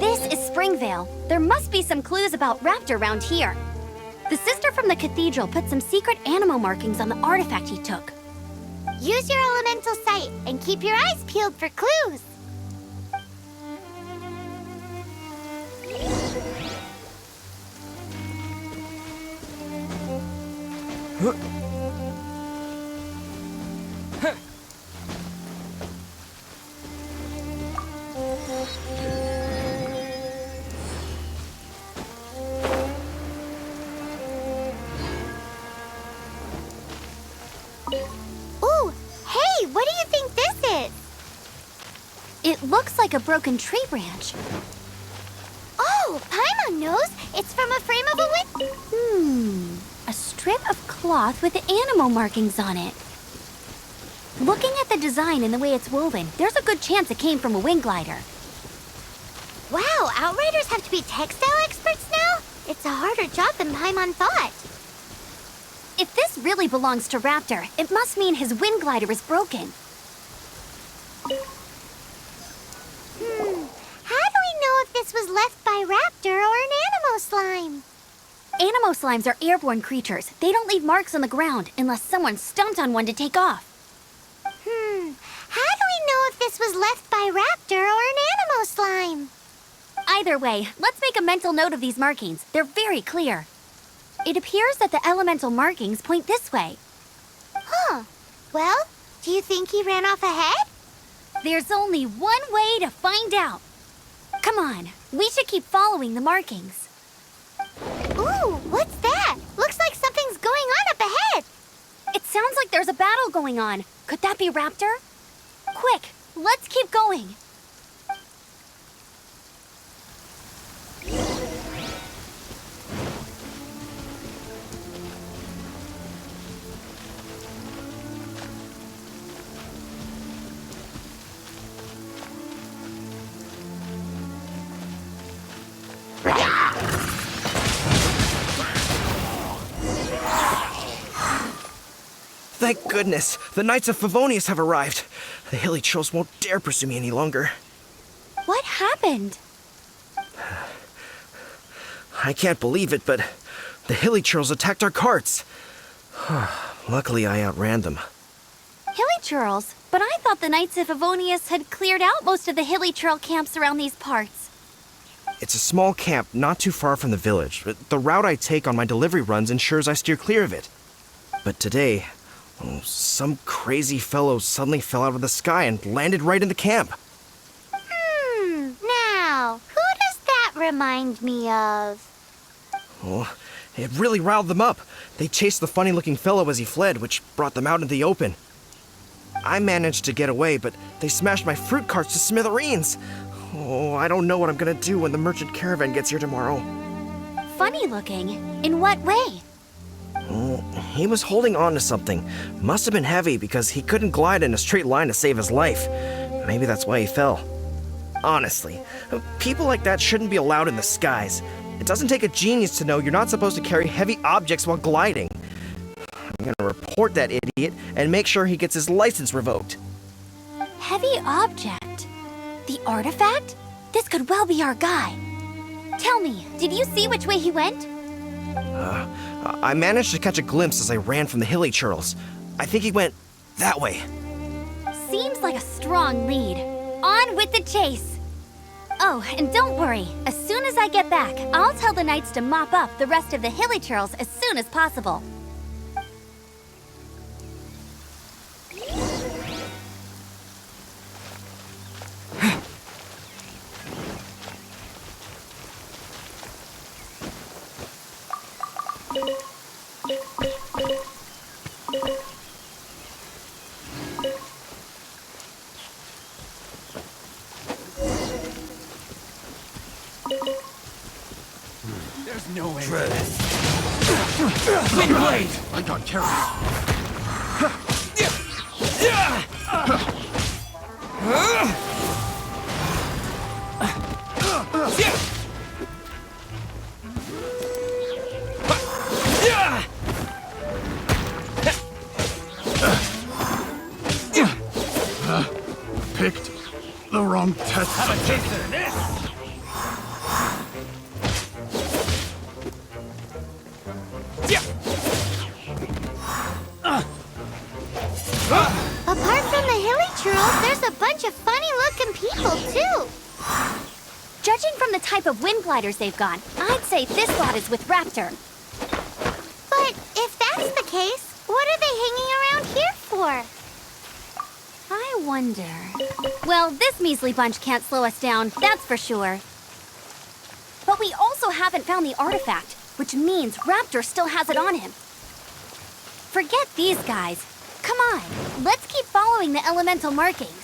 This is Springvale. There must be some clues about Raptor around here. The sister from the cathedral put some secret animal markings on the artifact he took. Use your elemental sight and keep your eyes peeled for clues. Ooh, hey, what do you think this is? It looks like a broken tree branch. Oh, Paimon knows. It's from a frame of a wing. A strip of cloth with animal markings on it. Looking at the design and the way it's woven, there's a good chance it came from a wing glider. Wow, Outriders have to be textile experts now? It's a harder job than Paimon thought. If this really belongs to Raptor, it must mean his wind glider is broken. How do we know if this was left by Raptor or an Animo slime? Animo slimes are airborne creatures. They don't leave marks on the ground unless someone stomped on one to take off. How do we know if this was left by Raptor or an Animo slime? Either way, let's make a mental note of these markings. They're very clear. It appears that the elemental markings point this way. Huh. Well, do you think he ran off ahead? There's only one way to find out. Come on, we should keep following the markings. Ooh, what's that? Looks like something's going on up ahead. It sounds like there's a battle going on. Could that be Raptor? Quick, let's keep going. Thank goodness, the Knights of Favonius have arrived. The hilly trolls won't dare pursue me any longer. What happened? I can't believe it, but the hilly trolls attacked our carts. Luckily, I outran them. Hilly Churls? But I thought the Knights of Favonius had cleared out most of the Hilly Churl camps around these parts. It's a small camp not too far from the village. The route I take on my delivery runs ensures I steer clear of it. But today, some crazy fellow suddenly fell out of the sky and landed right in the camp. Now, who does that remind me of? Oh, it really riled them up. They chased the funny-looking fellow as he fled, which brought them out into the open. I managed to get away, but they smashed my fruit carts to smithereens. Oh, I don't know what I'm gonna do when the merchant caravan gets here tomorrow. Funny looking? In what way? Oh, he was holding on to something. Must have been heavy because he couldn't glide in a straight line to save his life. Maybe that's why he fell. Honestly, people like that shouldn't be allowed in the skies. It doesn't take a genius to know you're not supposed to carry heavy objects while gliding. I'm gonna report that idiot and make sure he gets his license revoked. Heavy object? The artifact? This could well be our guy. Tell me, did you see which way he went? I managed to catch a glimpse as I ran from the hilly churls. I think he went that way. Seems like a strong lead. On with the chase. Oh, and don't worry. As soon as I get back, I'll tell the knights to mop up the rest of the hilly churls as soon as possible. There's no way. Wind blade! I got carried. Don't test Have a taste of this! Apart from the hilly churls, there's a bunch of funny-looking people, too. Judging from the type of wind gliders they've got, I'd say this lot is with Raptor. But if that's the case, what are they hanging around here for? I wonder... Well, this measly bunch can't slow us down, that's for sure. But we also haven't found the artifact, which means Raptor still has it on him. Forget these guys. Come on, let's keep following the elemental markings.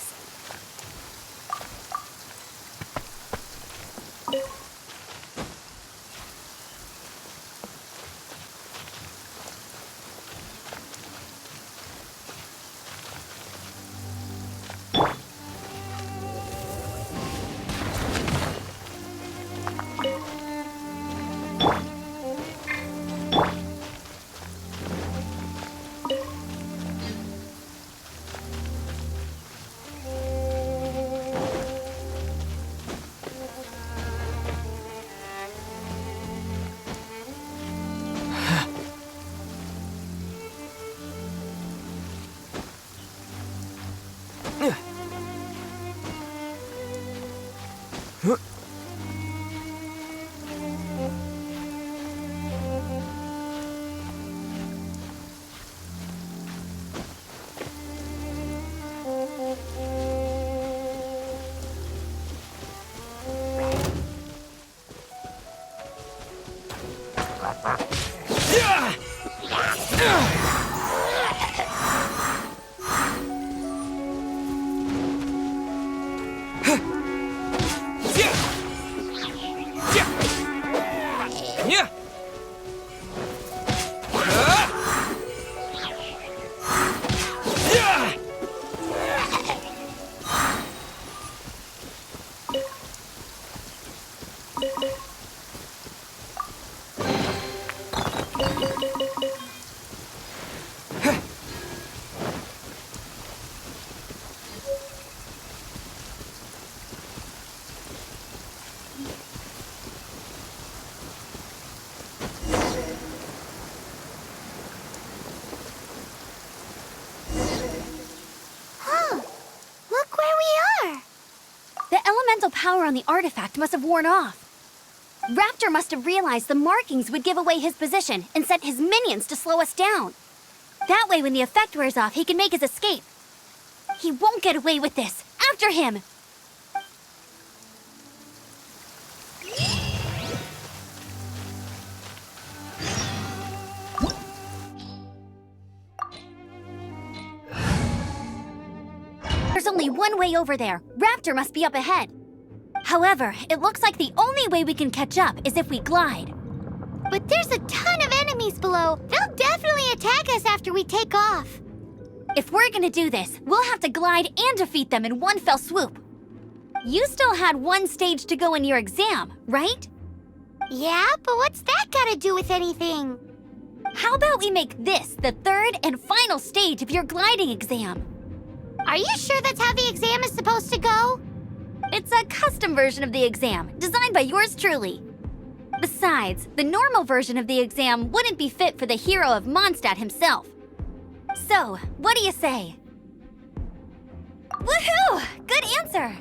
Power on the artifact must have worn off. Raptor must have realized the markings would give away his position and sent his minions to slow us down. That way, when the effect wears off, he can make his escape. He won't get away with this. After him! There's only one way over there. Raptor must be up ahead. However, it looks like the only way we can catch up is if we glide. But there's a ton of enemies below. They'll definitely attack us after we take off. If we're gonna do this, we'll have to glide and defeat them in one fell swoop. You still had one stage to go in your exam, right? Yeah, but what's that gotta do with anything? How about we make this the third and final stage of your gliding exam? Are you sure that's how the exam is supposed to go? It's a custom version of the exam, designed by yours truly. Besides, the normal version of the exam wouldn't be fit for the hero of Mondstadt himself. So, what do you say? Woohoo! Good answer!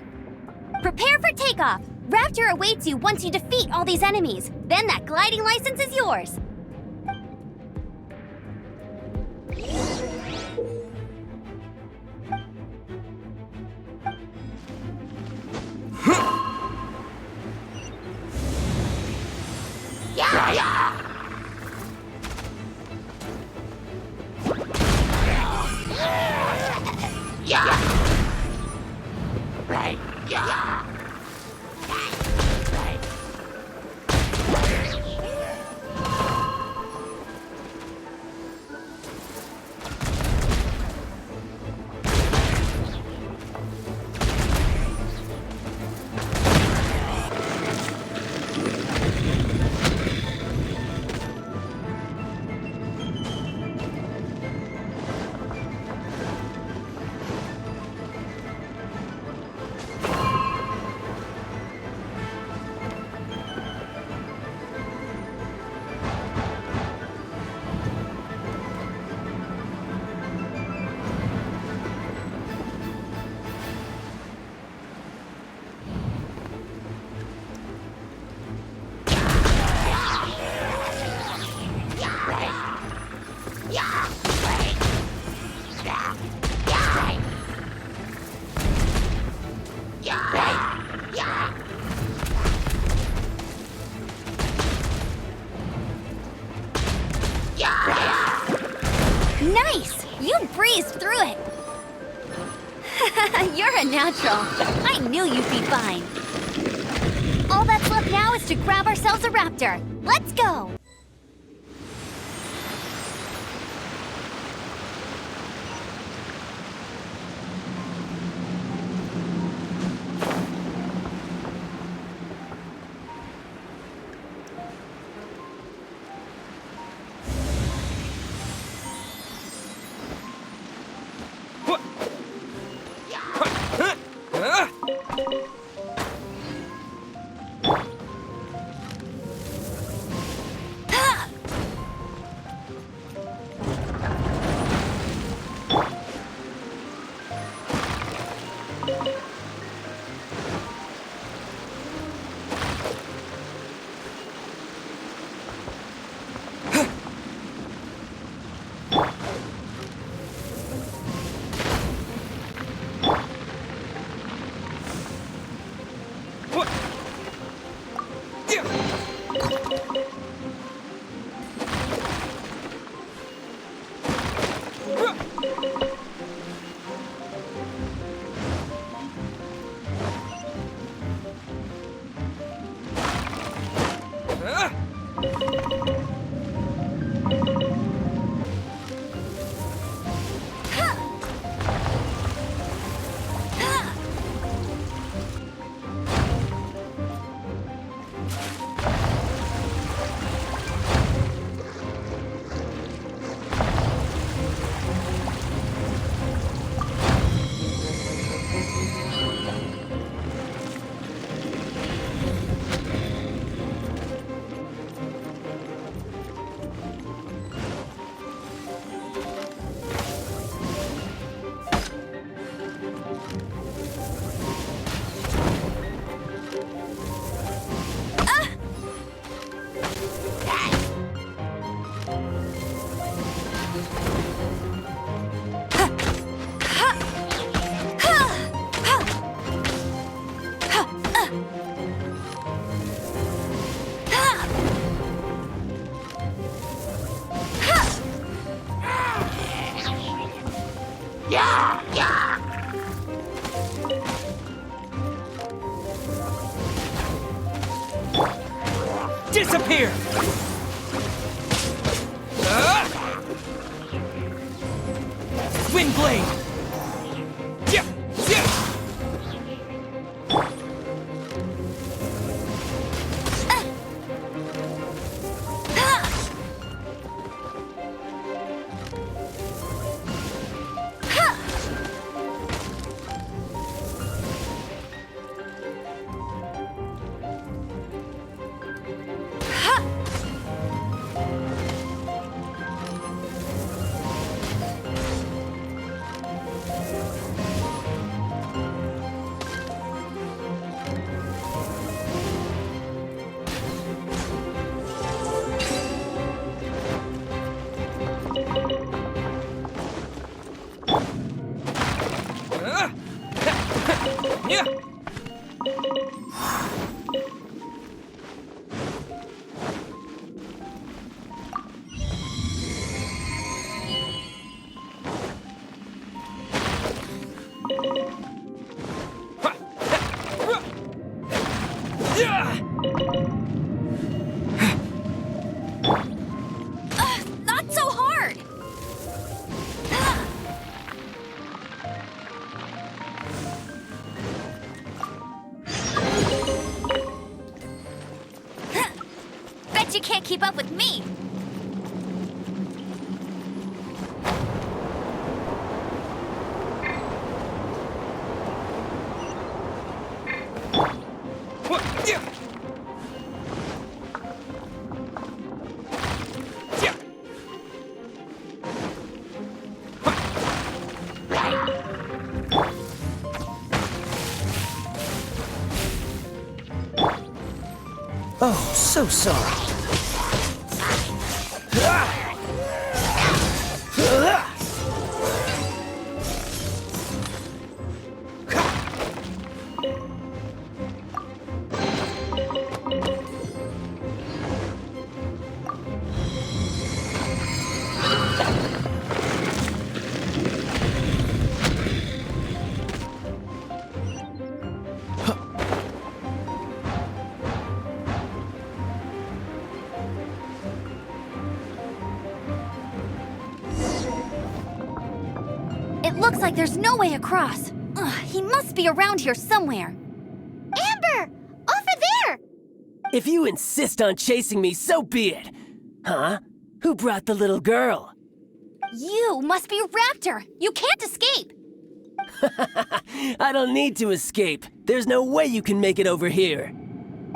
Prepare for takeoff. Raptor awaits you once you defeat all these enemies. Then that gliding license is yours. Nice! You breezed through it! You're a natural. I knew you'd be fine. All that's left now is to grab ourselves a raptor. Let's go! Disappear! Wind blade! Yeah! Yeah! Yeah! Not so hard! Bet you can't keep up with me! Yeah! Yeah! Oh, so sorry. It looks like there's no way across. Ugh, he must be around here somewhere. Amber! Over there! If you insist on chasing me, so be it. Huh? Who brought the little girl? You must be Raptor. You can't escape. I don't need to escape. There's no way you can make it over here.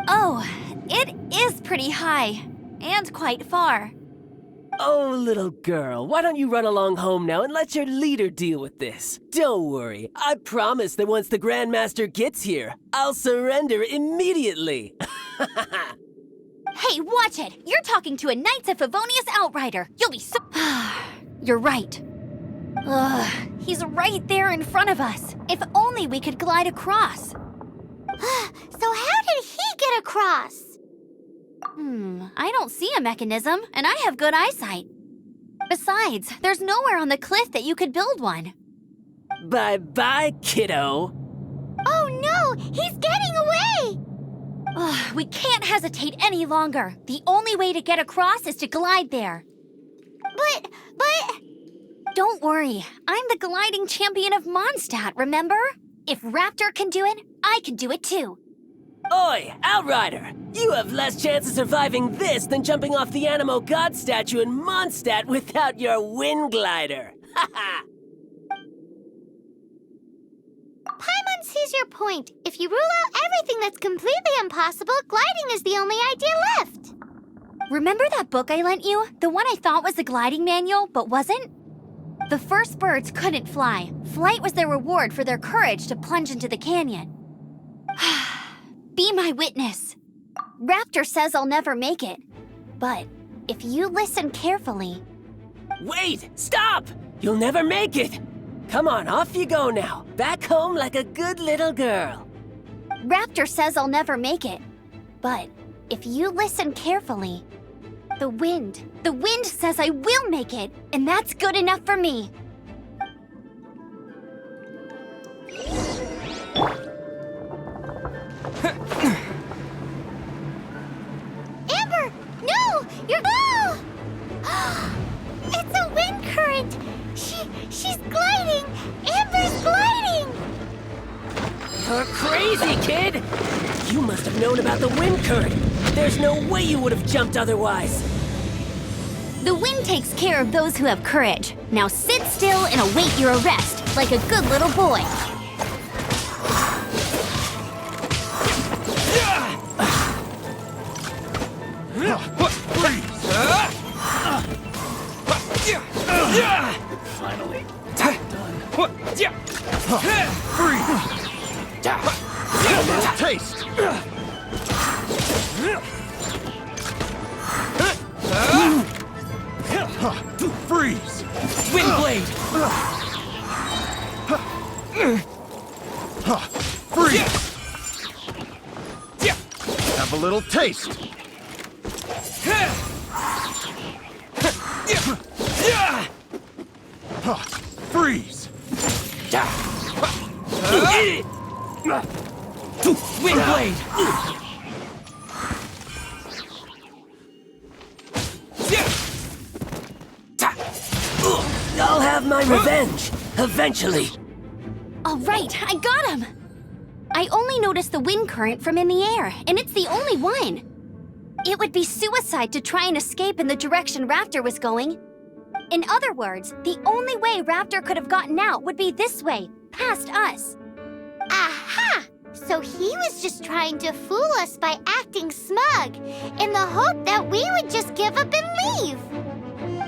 Oh, it is pretty high. And quite far. Oh, little girl, why don't you run along home now and let your leader deal with this? Don't worry, I promise that once the Grandmaster gets here, I'll surrender immediately. Hey, watch it! You're talking to a Knights of Favonius Outrider. You'll be so... You're right. Ugh, he's right there in front of us. If only we could glide across. So how did he get across? I don't see a mechanism, and I have good eyesight. Besides, there's nowhere on the cliff that you could build one. Bye-bye, kiddo. Oh no! He's getting away! Ugh, we can't hesitate any longer. The only way to get across is to glide there. But... Don't worry, I'm the gliding champion of Mondstadt, remember? If Raptor can do it, I can do it too. Oi, Outrider! You have less chance of surviving this than jumping off the Animo God statue in Mondstadt without your wind glider. Haha! Paimon sees your point. If you rule out everything that's completely impossible, gliding is the only idea left. Remember that book I lent you? The one I thought was a gliding manual, but wasn't? The first birds couldn't fly. Flight was their reward for their courage to plunge into the canyon. Be my witness. Raptor says I'll never make it. But if you listen carefully... Wait! Stop! You'll never make it! Come on, off you go now. Back home like a good little girl. Raptor says I'll never make it. But if you listen carefully... The wind says I will make it, and that's good enough for me. Amber! No! You're... Oh! It's a wind current! She's gliding! Amber's gliding! You're crazy, kid! You must have known about the wind current. There's no way you would have jumped otherwise. The wind takes care of those who have courage. Now sit still and await your arrest, like a good little boy. Finally. Done. Freeze! A little taste! Freeze! Wind blade! Freeze! Have a little taste! Freeze! Wind blade! I'll have my revenge, eventually. All right, I got him! I only noticed the wind current from in the air, and it's the only one. It would be suicide to try and escape in the direction Raptor was going. In other words, the only way Raptor could have gotten out would be this way, past us. Aha! So he was just trying to fool us by acting smug, in the hope that we would just give up and leave.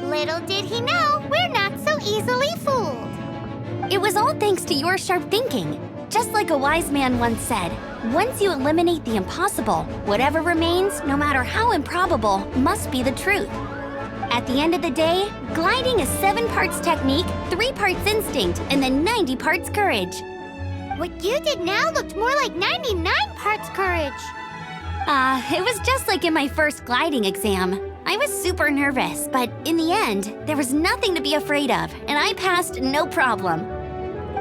Little did he know, we're not so easily fooled. It was all thanks to your sharp thinking. Just like a wise man once said, once you eliminate the impossible, whatever remains, no matter how improbable, must be the truth. At the end of the day, gliding is 7 parts technique, 3 parts instinct, and then 90 parts courage. What you did now looked more like 99 parts courage. It was just like in my first gliding exam. I was super nervous, but in the end, there was nothing to be afraid of, and I passed no problem.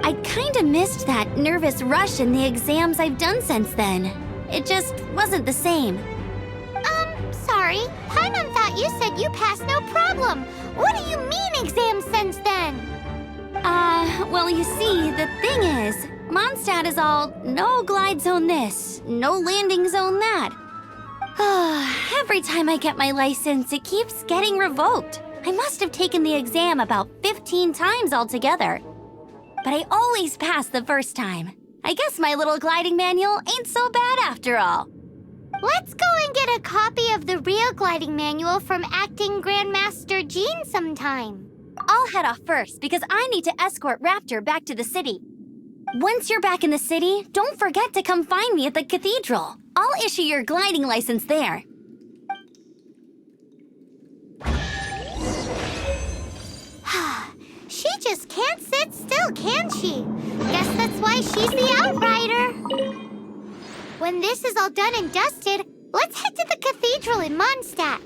I kinda missed that nervous rush in the exams I've done since then. It just wasn't the same. Sorry. Paimon thought you said you passed no problem. What do you mean exams since then? Well, you see, the thing is, Mondstadt is all no glide zone this, no landing zone that. Every time I get my license, it keeps getting revoked. I must have taken the exam about 15 times altogether. But I always pass the first time. I guess my little gliding manual ain't so bad after all. Let's go and get a copy of the real gliding manual from Acting Grandmaster Jean sometime. I'll head off first because I need to escort Raptor back to the city. Once you're back in the city, don't forget to come find me at the cathedral. I'll issue your gliding license there. She just can't sit still, can she? Guess that's why she's the outrider. When this is all done and dusted, let's head to the cathedral in Mondstadt.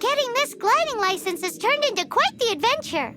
Getting this gliding license has turned into quite the adventure.